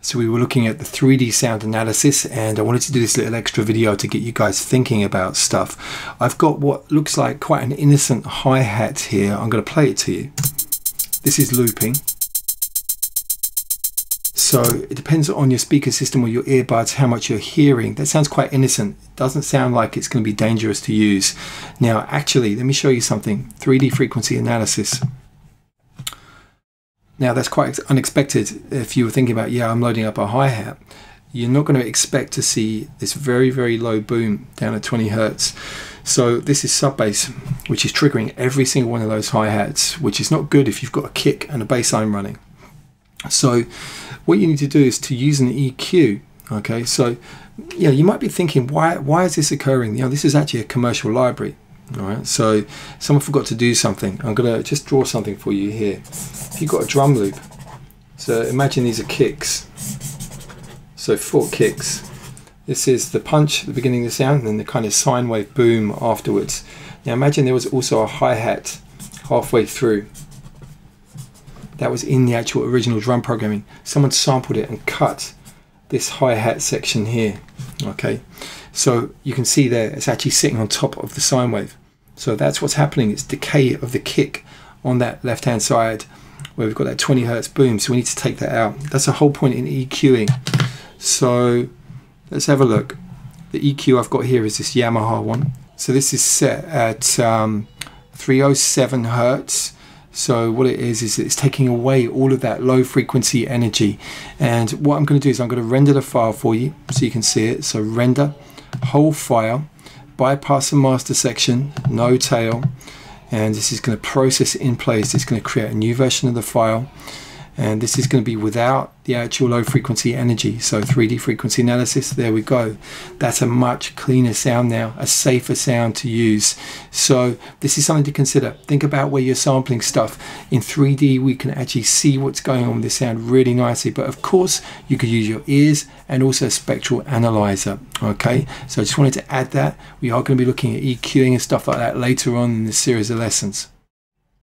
So we were looking at the 3D sound analysis, and I wanted to do this little extra video to get you guys thinking about stuff. I've got what looks like quite an innocent hi-hat here. I'm going to play it to you. This is looping. So it depends on your speaker system or your earbuds how much you're hearing. That sounds quite innocent. It doesn't sound like it's going to be dangerous to use. Now actually, let me show you something. 3D frequency analysis. Now that's quite unexpected. If you were thinking about, yeah, I'm loading up a hi-hat, you're not going to expect to see this very, very low boom down at 20 Hertz. So this is sub bass, which is triggering every single one of those hi-hats, which is not good if you've got a kick and a bass line running. So what you need to do is to use an EQ. Okay, so yeah, you might be thinking, why is this occurring? You know, this is actually a commercial library. All right, so someone forgot to do something. I'm gonna just draw something for you here. If you've got a drum loop, so imagine these are kicks. So 4 kicks. This is the punch at the beginning of the sound, and then the kind of sine wave boom afterwards. Now imagine there was also a hi-hat halfway through. That was in the actual original drum programming. Someone sampled it and cut this hi-hat section here. Okay, so you can see there it's actually sitting on top of the sine wave. So that's what's happening. It's decay of the kick on that left hand side where we've got that 20 Hertz boom. So we need to take that out. That's the whole point in EQing. So let's have a look. The EQ I've got here is this Yamaha one. So this is set at 307 Hertz. So what it is it's taking away all of that low frequency energy. And what I'm going to do is I'm going to render the file for you so you can see it. So render whole file, bypass the master section, no tail, and this is going to process it in place. It's going to create a new version of the file, and this is going to be without the actual low frequency energy. So 3D frequency analysis, there we go. That's a much cleaner sound now, a safer sound to use. So this is something to consider. Think about where you're sampling stuff. In 3D we can actually see what's going on with the sound really nicely, but of course you could use your ears and also a spectral analyzer. Okay, so I just wanted to add that. We are going to be looking at EQing and stuff like that later on in this series of lessons.